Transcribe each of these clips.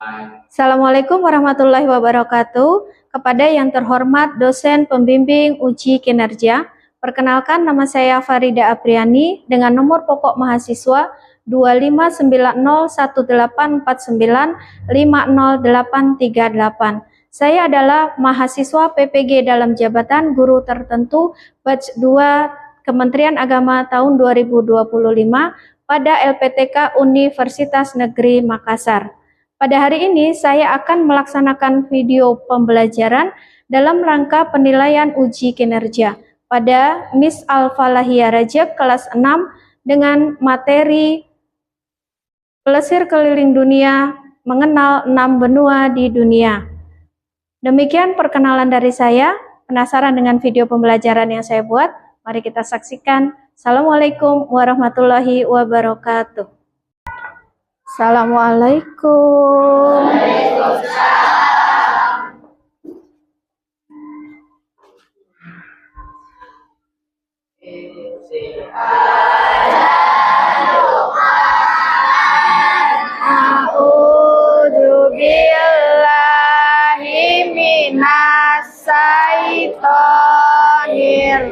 Assalamualaikum warahmatullahi wabarakatuh. Kepada yang terhormat dosen pembimbing uji kinerja, perkenalkan nama saya Farida Apriani dengan nomor pokok mahasiswa 259018495038. Saya adalah mahasiswa PPG dalam jabatan guru tertentu batch 2 Kementerian Agama tahun 2025 pada LPTK Universitas Negeri Makassar. Pada hari ini saya akan melaksanakan video pembelajaran dalam rangka penilaian uji kinerja pada Miss Al-Falahiyah Rajab kelas 6 dengan materi Plesir Keliling Dunia, mengenal 6 benua di dunia. Demikian perkenalan dari saya. Penasaran dengan video pembelajaran yang saya buat? Mari kita saksikan. Assalamualaikum warahmatullahi wabarakatuh. Assalamualaikum. Waalaikumsalam. A'udzu billahi minas syaitonir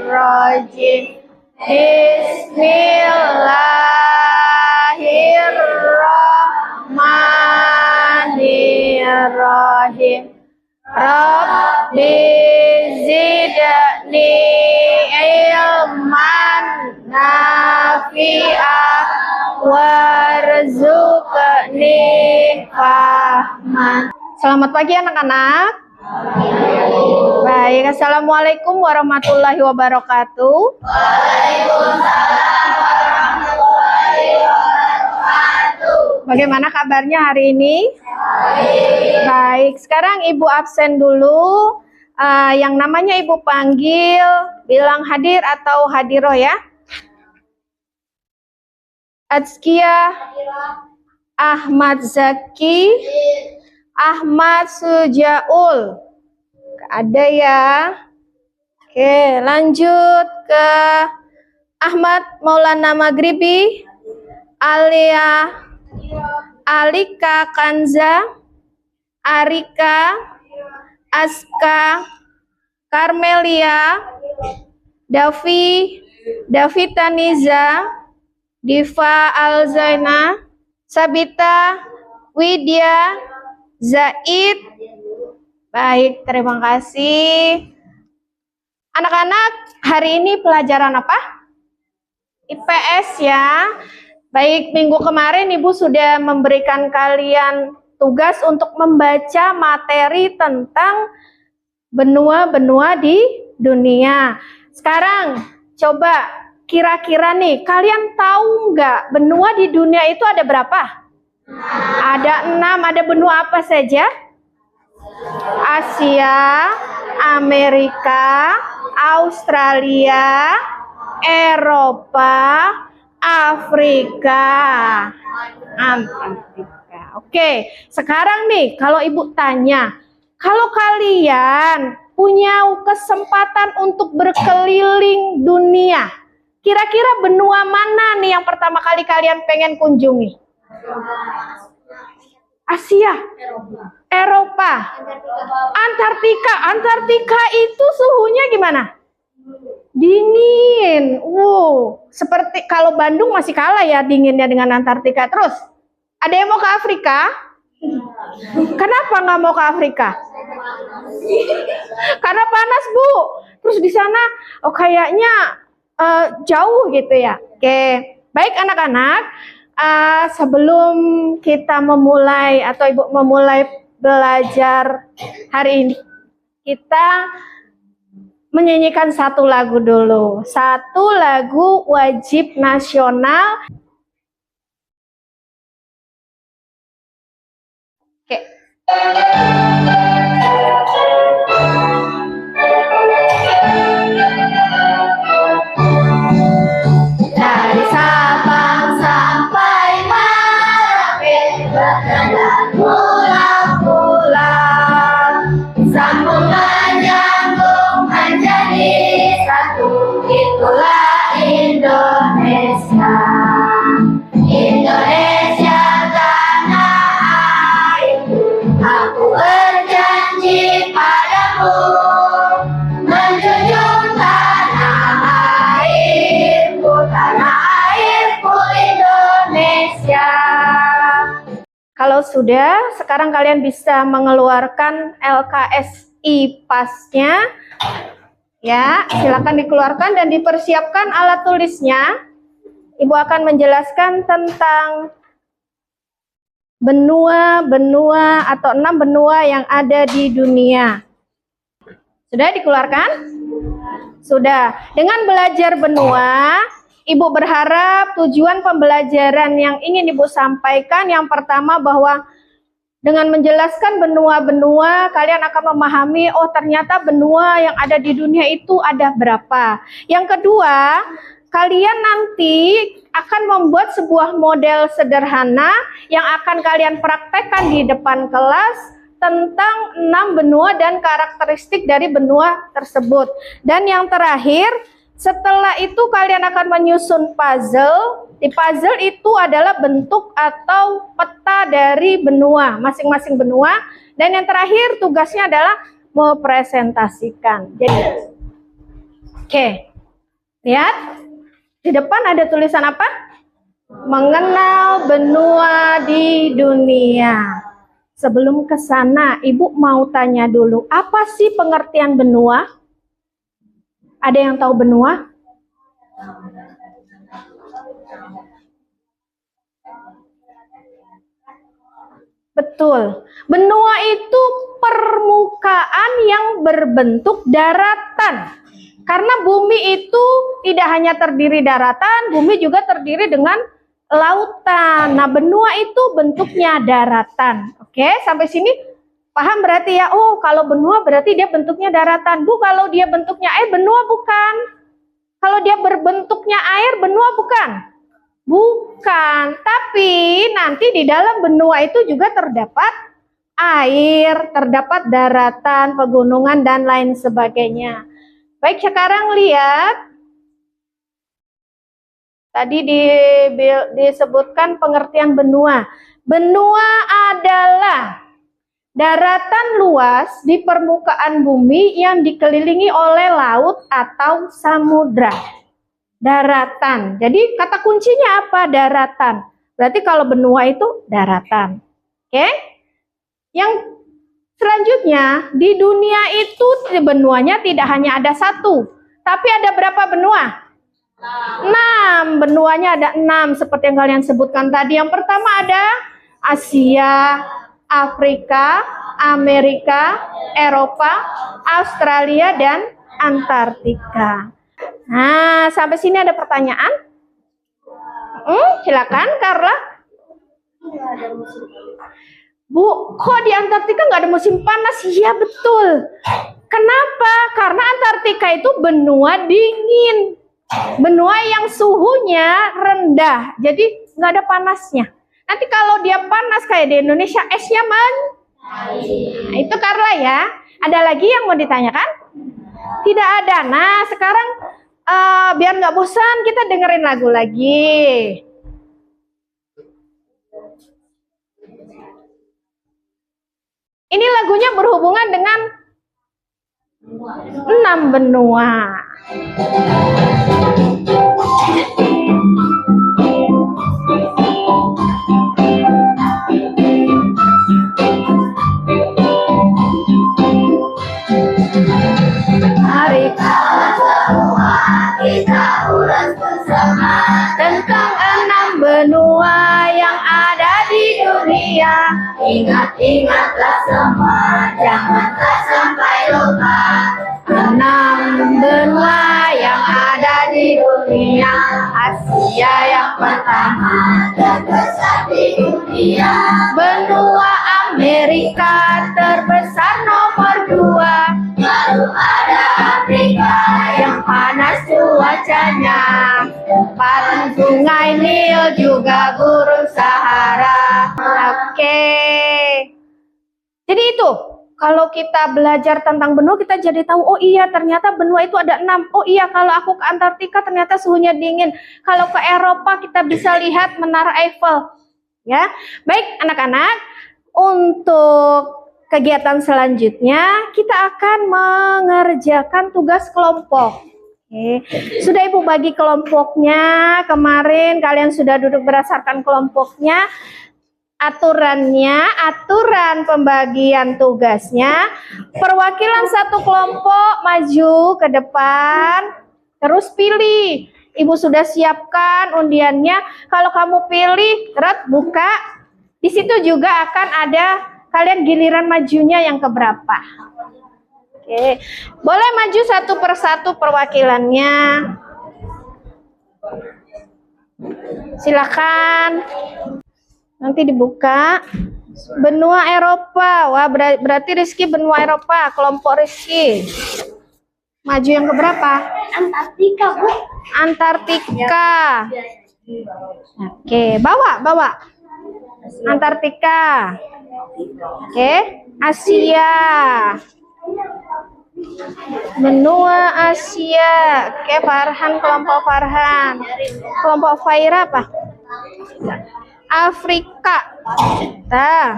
rajim. Bismillahirrahmanirrahim. Rabbi zidni ilman nafi'ah warzuqni fahman. Selamat pagi anak-anak. Baik, assalamualaikum warahmatullahi wabarakatuh. Waalaikumsalam warahmatullahi wabarakatuh. Bagaimana kabarnya hari ini? Baik, sekarang Ibu absen dulu. Yang namanya Ibu panggil, bilang hadir atau hadiroh ya. Azkia, Ahmad Zaki, Ahmad Sujaul. Ada ya. Oke, lanjut ke Ahmad Maulana Maghribi, Alia, Alika Kanza, Arika, Aska, Karmelia, Davi, Davita Niza, Diva Alzaina, Sabita, Widya, Zaid. Baik, terima kasih. Anak-anak, hari ini pelajaran apa? IPS ya. Baik, minggu kemarin Ibu sudah memberikan kalian tugas untuk membaca materi tentang benua-benua di dunia. Sekarang, coba kira-kira nih, kalian tahu nggak benua di dunia itu ada berapa? Ada 6, ada benua apa saja? Asia, Amerika, Australia, Eropa, Afrika, Antartika. Oke, sekarang nih kalau Ibu tanya, kalau kalian punya kesempatan untuk berkeliling dunia, kira-kira benua mana nih yang pertama kali kalian pengen kunjungi? Asia, Eropa, Antartika. Antartika itu suhunya gimana? Dingin. Seperti kalau Bandung masih kalah ya dinginnya dengan Antartika. Terus, ada yang mau ke Afrika? Kenapa nggak mau ke Afrika? Karena panas, Bu. Terus di sana kayaknya jauh gitu ya. Oke, baik anak-anak. Sebelum kita memulai atau Ibu memulai belajar hari ini, kita menyanyikan satu lagu dulu. Satu lagu wajib nasional. Oke. Dari Sabang sampai Merauke, berkenan pulau-pulau, sambung menyambung menjadi satu, itulah Indonesia. Indonesia tanah airku. Kalau sudah, sekarang kalian bisa mengeluarkan LKSI PAS-nya. Ya, silakan dikeluarkan dan dipersiapkan alat tulisnya. Ibu akan menjelaskan tentang benua-benua atau 6 benua yang ada di dunia. Sudah dikeluarkan? Sudah. Dengan belajar benua, Ibu berharap tujuan pembelajaran yang ingin Ibu sampaikan yang pertama bahwa dengan menjelaskan benua-benua, kalian akan memahami, oh ternyata benua yang ada di dunia itu ada berapa. Yang kedua, kalian nanti akan membuat sebuah model sederhana yang akan kalian praktekkan di depan kelas tentang 6 benua dan karakteristik dari benua tersebut. Dan yang terakhir, setelah itu kalian akan menyusun puzzle. Di puzzle itu adalah bentuk atau peta dari benua, masing-masing benua. Dan yang terakhir tugasnya adalah mempresentasikan. Jadi, oke, lihat di depan ada tulisan apa? Mengenal benua di dunia. Sebelum ke sana, Ibu mau tanya dulu, apa sih pengertian benua? Ada yang tahu benua? Betul. Benua itu permukaan yang berbentuk daratan. Karena bumi itu tidak hanya terdiri daratan, bumi juga terdiri dengan lautan. Nah, benua itu bentuknya daratan. Oke, sampai sini paham berarti ya? Oh, kalau benua berarti dia bentuknya daratan. Bu, kalau dia bentuknya air, benua bukan. Kalau dia berbentuknya air, benua bukan. Bukan, tapi nanti di dalam benua itu juga terdapat air, terdapat daratan, pegunungan, dan lain sebagainya. Baik, sekarang lihat. Tadi disebutkan pengertian benua. Benua adalah daratan luas di permukaan bumi yang dikelilingi oleh laut atau samudra. Daratan. Jadi kata kuncinya apa? Daratan. Berarti kalau benua itu daratan. Oke? Yang selanjutnya, di dunia itu benuanya tidak hanya ada satu, tapi ada berapa benua? 6. Benuanya ada 6 seperti yang kalian sebutkan tadi. Yang pertama ada Asia, Afrika, Amerika, Eropa, Australia, dan Antartika. Nah, sampai sini ada pertanyaan? Silakan, Carla. Bu, kok di Antartika nggak ada musim panas? Iya, betul. Kenapa? Karena Antartika itu benua dingin. Benua yang suhunya rendah. Jadi nggak ada panasnya. Nanti kalau dia panas kayak di Indonesia, esnya Nah, itu Carla ya. Ada lagi yang mau ditanyakan? Tidak ada. Nah, sekarang biar nggak bosan, kita dengerin lagu lagi. Ini lagunya berhubungan dengan 6 benua. Mari semua kita ulas bersama tentang 6 benua yang ada di dunia. Ingat-ingatlah semua, janganlah sampai lupa. 6 benua yang ada di dunia. Asia yang pertama terbesar di dunia. Benua Amerika terbesar nomor 2. Baru ada Afrika yang panas cuacanya. Padang sungai Nil juga gurun Sahara. Oke. Jadi itu, kalau kita belajar tentang benua, kita jadi tahu, oh iya ternyata benua itu ada 6. Oh iya, kalau aku ke Antartika ternyata suhunya dingin. Kalau ke Eropa kita bisa lihat Menara Eiffel. Ya, baik anak-anak, untuk kegiatan selanjutnya kita akan mengerjakan tugas kelompok. Oke. Sudah Ibu bagi kelompoknya, kemarin kalian sudah duduk berdasarkan kelompoknya. aturan pembagian tugasnya, perwakilan satu kelompok maju ke depan, terus pilih. Ibu sudah siapkan undiannya. Kalau kamu pilih, buka. Di situ juga akan ada kalian giliran majunya yang keberapa. Oke, boleh maju satu persatu perwakilannya. Silakan. Nanti dibuka. Benua Eropa. Wah, berarti Rizky benua Eropa, kelompok Rizky. Maju yang keberapa? Antartika, Bu. Antartika. Oke, bawa. Antartika. Oke, Asia. Benua Asia. Oke, Farhan, kelompok Farhan. Kelompok Faira apa? Afrika. Nah,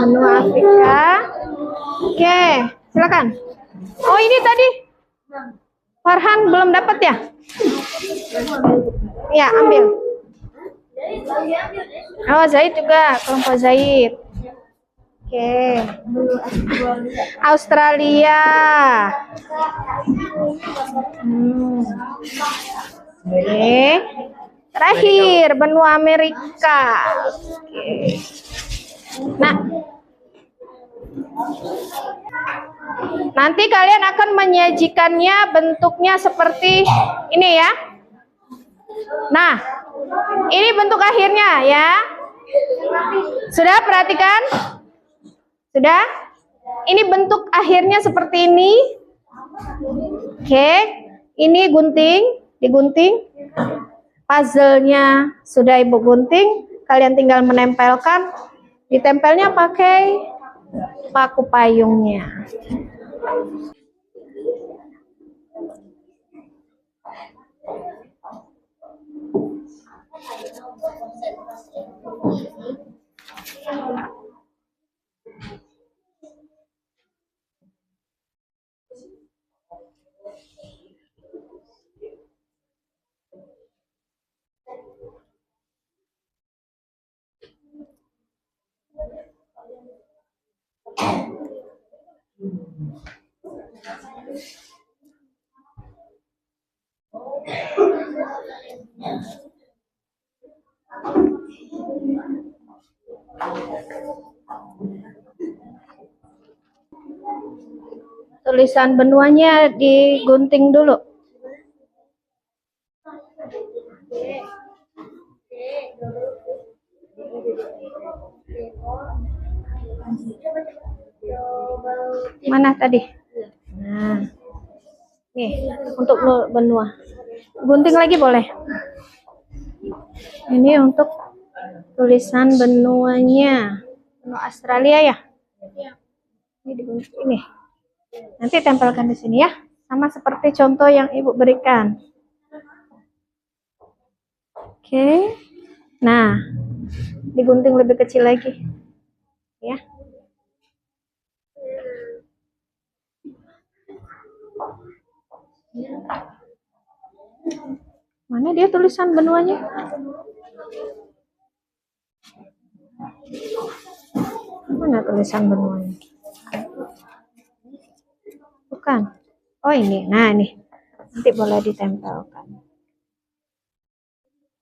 benua Afrika. Oke, silakan. Oh, ini tadi Farhan belum dapat ya? Ya, ambil. Oh, Zaid juga, kelompok Zaid. Oke. Australia. Oke. Terakhir, benua Amerika. Oke. Nah, nanti kalian akan menyajikannya bentuknya seperti ini ya. Nah, ini bentuk akhirnya ya. Sudah perhatikan? Sudah? Ini bentuk akhirnya seperti ini. Oke, ini digunting. Puzzle-nya sudah Ibu gunting, kalian tinggal menempelkan. Ditempelnya pakai paku payungnya. Tulisan benuanya digunting dulu. Mana tadi? Nah, nih untuk benua. Gunting lagi boleh. Ini untuk tulisan benuanya. Benua Australia ya? Ini digunting ini. Nanti tempelkan di sini ya, sama seperti contoh yang Ibu berikan. Oke. Nah, digunting lebih kecil lagi. Ya. Mana dia tulisan benuanya? Mana tulisan benuanya? Bukan. Oh, ini. Nah, ini. Nanti boleh ditempelkan.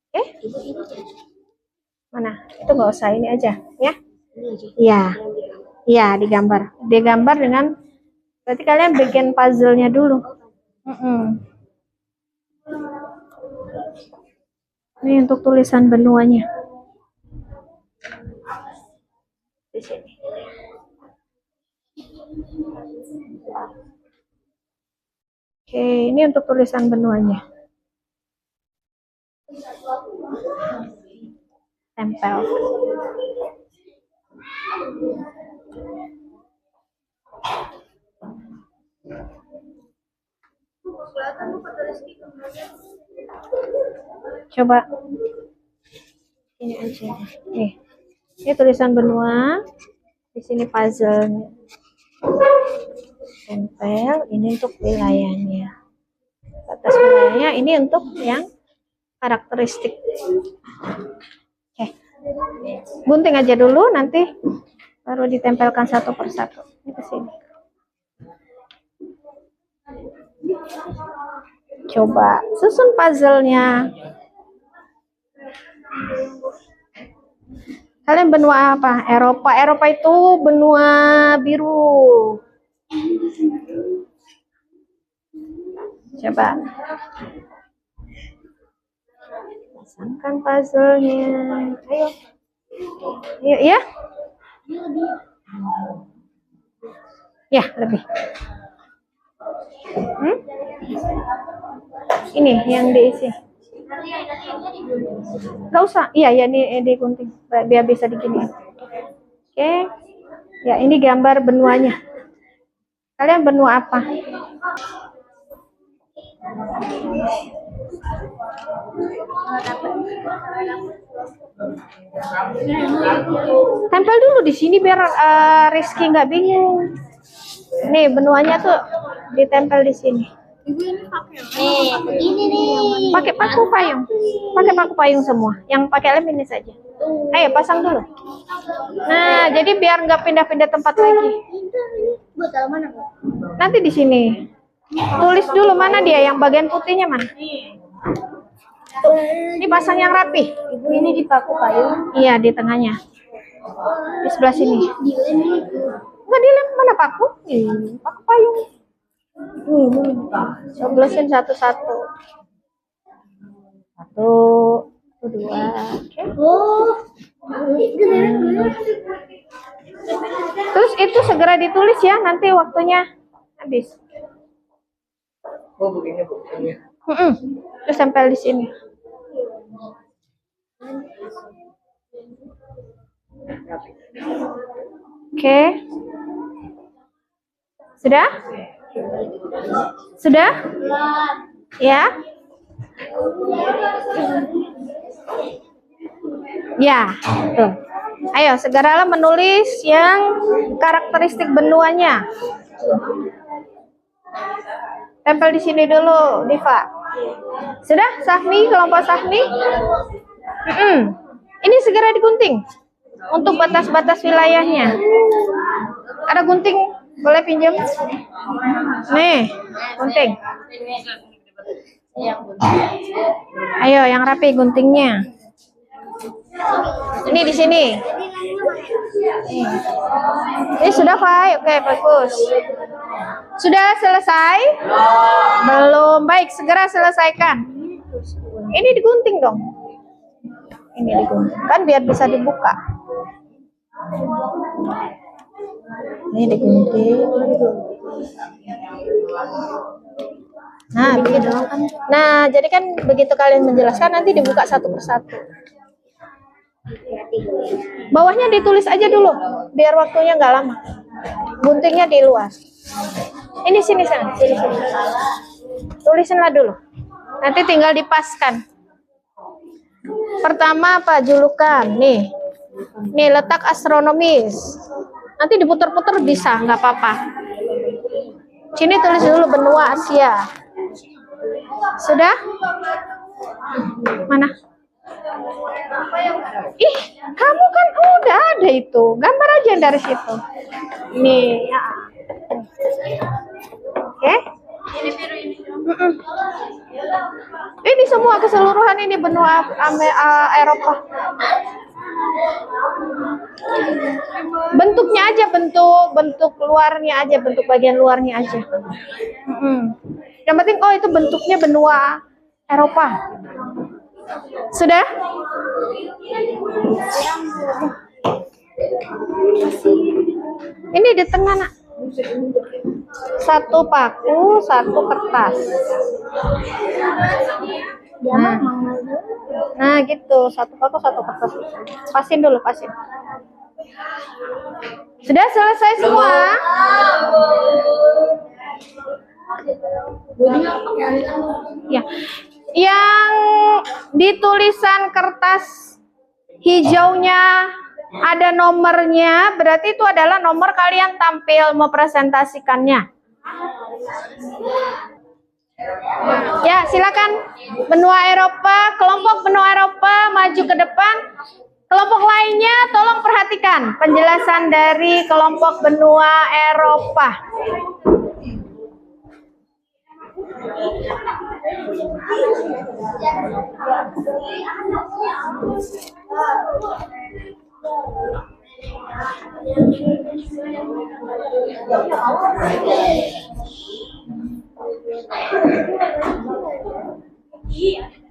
Oke? Mana? Itu nggak usah, ini aja, ya? Iya. Iya, digambar. Digambar dengan, berarti kalian bikin puzzle-nya dulu. Ini untuk tulisan benuanya. Di sini. Oke, ini untuk tulisan benuanya. Tempel. Coba ini aja. Nih, ini tulisan benua. Di sini puzzle-nya. Tempel. Ini untuk wilayahnya. Batas wilayahnya. Ini untuk yang karakteristik. Oke, Gunting aja dulu, nanti baru ditempelkan satu persatu. Ini ke sini. Coba susun puzzle-nya. Kalian benua apa? Eropa. Eropa itu benua biru. Coba. Pasangkan puzzle-nya. Ayo. Ayo ya. Ya, lebih. Ini yang diisi. Gak usah. Iya, ya ini digunting biar bisa digini. Oke. Ya, ini gambar benuanya. Kalian benua apa? Tempel dulu di sini biar Rizky nggak bingung. Nih benuanya tuh ditempel di sini. Ini nih. Pakai paku payung. Pakai paku payung semua. Yang pakai lem ini saja. Ayo pasang dulu. Nah, jadi biar nggak pindah-pindah tempat lagi. Buat taruh mana, Bu? Nanti di sini. Tulis dulu mana dia, yang bagian putihnya mana? Ini pasang yang rapi. Ibu ini di paku payung. Iya, di tengahnya. Di sebelah sini. Di lem ini. Enggak dilem, mana paku? Paku payung. Coblosin satu-satu. Satu, dua. Oke. Oh. Terus itu segera ditulis ya, nanti waktunya habis. Oh begini bukannya. Terus tempel di sini. Oke. Sudah? Sudah? Ya? Ya, tuh. Ayo, segeralah menulis yang karakteristik benuanya. Tempel di sini dulu, Diva. Sudah, Sahmi, kelompok Sahmi? Ini segera digunting untuk batas-batas wilayahnya. Ada gunting? Boleh pinjam? Nih, gunting. Ayo, yang rapi guntingnya. Ini di sini. Ini sudah, Fai? Oke, bagus. Sudah selesai? Belum. Baik, segera selesaikan. Ini digunting dong. Ini digunting. Kan biar bisa dibuka. Ini digunting. Nah, begitu. Nah, jadi kan begitu kalian menjelaskan, nanti dibuka satu persatu. Bawahnya ditulis aja dulu, biar waktunya nggak lama. Guntingnya di luar. Ini sini. Tulisinlah dulu. Nanti tinggal dipaskan. Pertama apa? Julukan. Nih letak astronomis. Nanti diputar-putar bisa, nggak apa-apa. Sini tulis dulu benua Asia. Sudah? Mana? Ih, kamu kan udah ada itu. Gambar aja dari situ. Nih, ya. Oke. Ini semua keseluruhan ini benua Eropa. Bentuknya aja, bentuk luarnya aja, bentuk bagian luarnya aja. Yang penting itu bentuknya benua Eropa. Sudah? Ini di tengah, Nak. Satu paku, satu kertas. Nah gitu, satu paku, satu kertas. Pasin dulu, pasin. Sudah selesai semua? Ya. Yang di tulisan kertas hijaunya ada nomornya, berarti itu adalah nomor kalian tampil mempresentasikannya. Ya, silakan. Benua Eropa, kelompok benua Eropa maju ke depan. Kelompok lainnya tolong perhatikan penjelasan dari kelompok benua Eropa.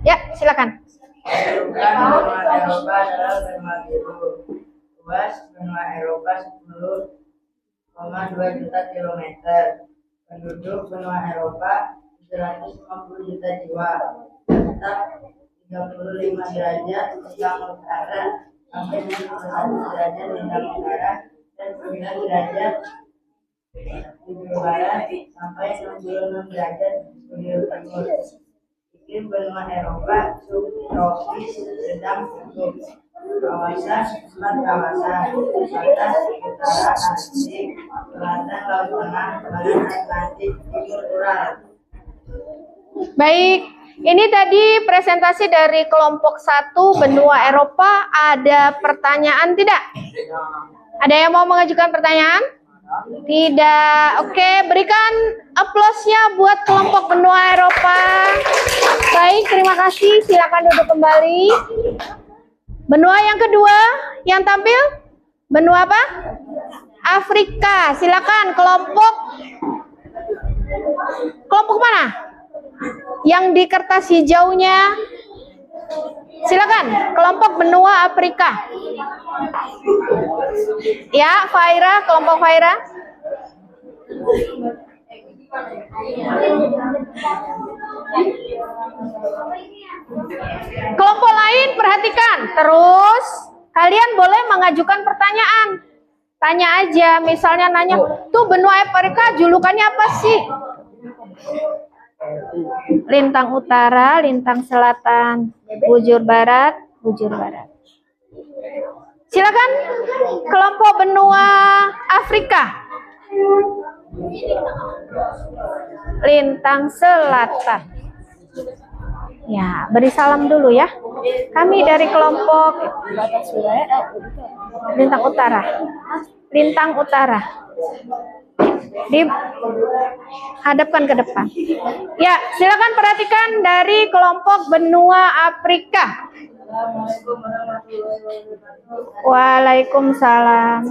Ya, silakan. Benua Eropa adalah benua biru. Luas benua Eropa 10,2 juta kilometer. Penduduk benua Eropa 750 juta jiwa. Tetap 35 derajat lintang utara sampai 61 derajat lintang utara dan 9 derajat bujur barat sampai 66 derajat bujur timur. Iklim benua Eropa subtropis sedang subtropis. Kawasan 4 kawasan: batas utara Arktik, selatan Laut Tengah, barat Atlantik, timur Ural. Baik, ini tadi presentasi dari kelompok 1 benua Eropa. Ada pertanyaan tidak? Ada yang mau mengajukan pertanyaan? Tidak. Oke, berikan aplausnya buat kelompok benua Eropa. Baik, terima kasih. Silakan duduk kembali. Benua yang kedua yang tampil, benua apa? Afrika. Silakan kelompok mana? Yang di kertas hijaunya. Silakan kelompok benua Afrika. Ya, Faira, kelompok Faira. Kelompok lain perhatikan. Terus kalian boleh mengajukan pertanyaan. Tanya aja, misalnya nanya, tuh benua Afrika julukannya apa sih? Lintang utara, lintang selatan, bujur barat, bujur barat. Silakan kelompok benua Afrika. Lintang selatan. Ya, beri salam dulu ya. Kami dari kelompok lintang utara. Lintang utara. Dihadapkan ke depan. Ya, silakan perhatikan dari kelompok benua Afrika. Waalaikumsalam.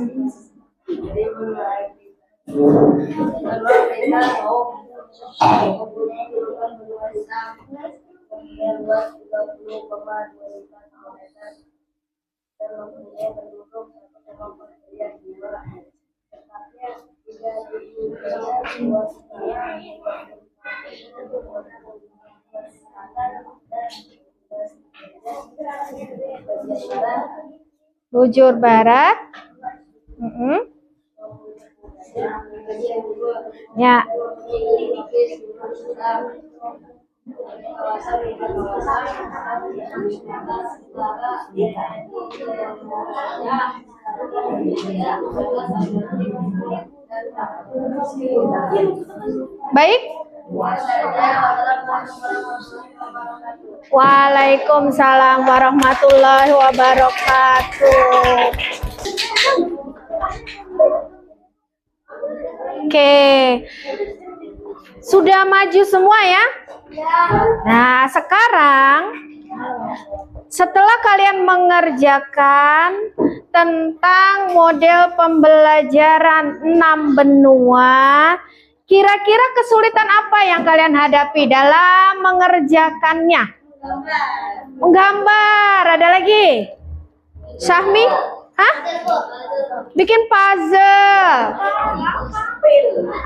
Bujur barat. Ya. Baik. Waalaikumsalam warahmatullahi wabarakatuh. Oke. Sudah maju semua ya? Nah, sekarang setelah kalian mengerjakan tentang model pembelajaran 6 benua, kira-kira kesulitan apa yang kalian hadapi dalam mengerjakannya? Menggambar. Ada lagi? Syahmi? Hah? Bikin puzzle.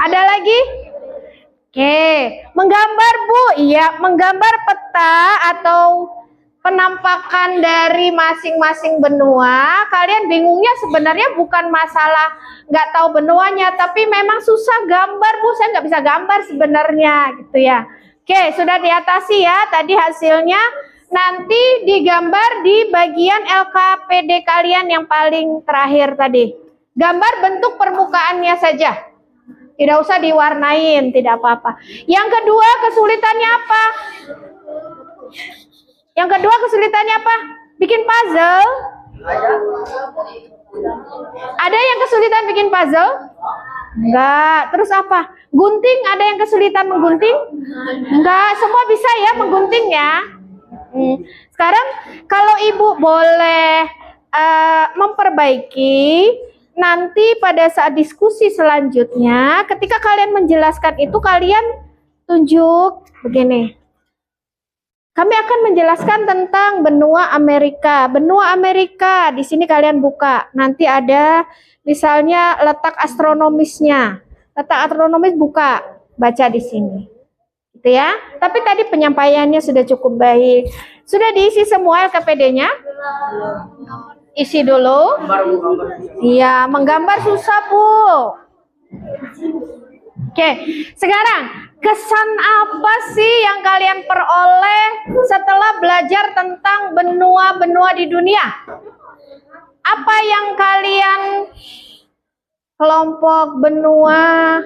Ada lagi? Oke. Menggambar, Bu. Iya, menggambar peta atau penampakan dari masing-masing benua. Kalian bingungnya sebenarnya bukan masalah nggak tahu benuanya, tapi memang susah gambar, Bu. Saya nggak bisa gambar sebenarnya, gitu ya. Oke, sudah diatasi ya. Tadi hasilnya nanti digambar di bagian LKPD kalian yang paling terakhir tadi. Gambar bentuk permukaannya saja. Tidak usah diwarnain, tidak apa-apa. Yang kedua kesulitannya apa? Yang kedua kesulitannya apa? Bikin puzzle. Ada yang kesulitan bikin puzzle? Enggak. Terus apa? Gunting, ada yang kesulitan menggunting? Enggak, semua bisa ya menggunting ya. Sekarang kalau ibu boleh memperbaiki, nanti pada saat diskusi selanjutnya, ketika kalian menjelaskan itu, kalian tunjuk begini. Kami akan menjelaskan tentang benua Amerika. Benua Amerika, di sini kalian buka. Nanti ada misalnya letak astronomisnya. Letak astronomis buka, baca di sini. Gitu ya. Tapi tadi penyampaiannya sudah cukup baik. Sudah diisi semua LKPD-nya? Isi dulu. Iya, menggambar susah, Bu. Oke, sekarang kesan apa sih yang kalian peroleh setelah belajar tentang benua-benua di dunia? Apa yang kalian kelompok benua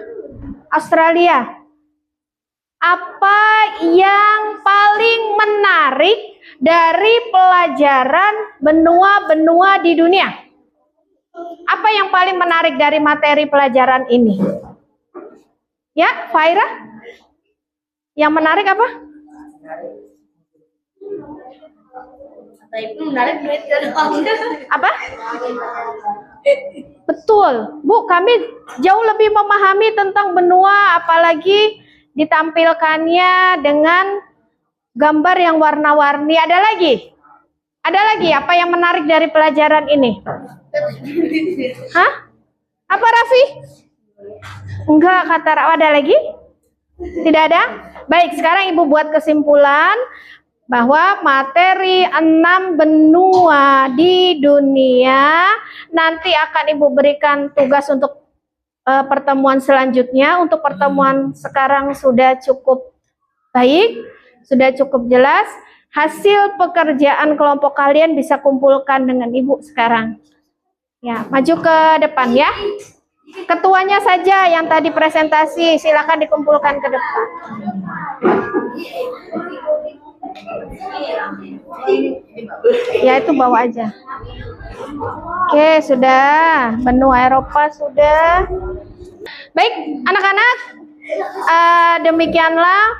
Australia? Apa yang paling menarik dari pelajaran benua-benua di dunia? Apa yang paling menarik dari materi pelajaran ini? Ya, Faira? Yang menarik apa? Itu menarik duit dan Apa? Betul, Bu. Kami jauh lebih memahami tentang benua, apalagi ditampilkannya dengan gambar yang warna-warni. Ada lagi? Ada lagi apa yang menarik dari pelajaran ini? Hah? Apa, Raffi? Enggak, kata Rawa. Ada lagi? Tidak ada? Baik, sekarang Ibu buat kesimpulan bahwa materi 6 benua di dunia nanti akan Ibu berikan tugas untuk pertemuan selanjutnya. Untuk pertemuan sekarang sudah cukup baik, sudah cukup jelas. Hasil pekerjaan kelompok kalian bisa kumpulkan dengan Ibu sekarang. Ya, maju ke depan ya. Ketuanya saja yang tadi presentasi, silakan dikumpulkan ke depan. Ya, itu bawa aja. Oke, sudah. Benua Eropa sudah. Baik, anak-anak, demikianlah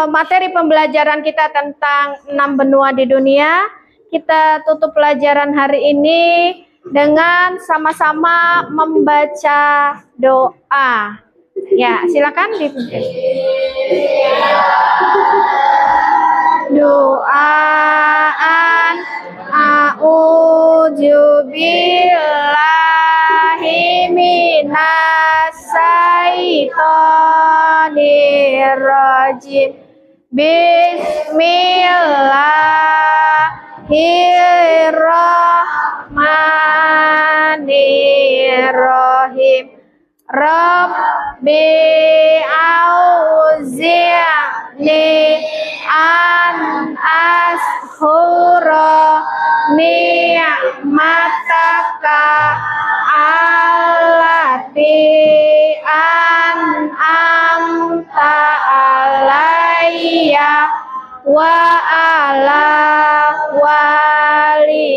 materi pembelajaran kita tentang 6 benua di dunia. Kita tutup pelajaran hari ini dengan sama-sama membaca doa. Ya, silakan dipimpin. Doaan a'udzubillahi minasyaitonirrajim. Bismillahirrahmanirrahim. Rabbi auzi'ni an ashkura ni'mataka allati an'amta alayya wa ala walidayya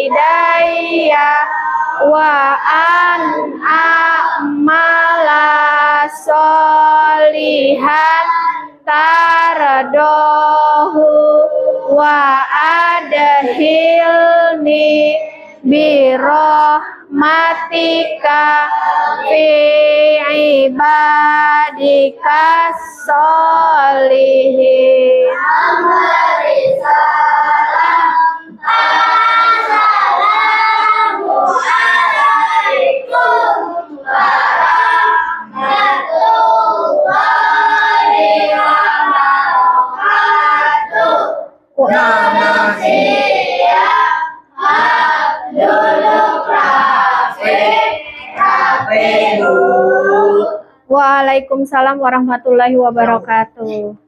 wa an a'mala solihan tardohu wa adhilni birahmatika fi ibadika solihin. Waalaikumsalam warahmatullahi wabarakatuh.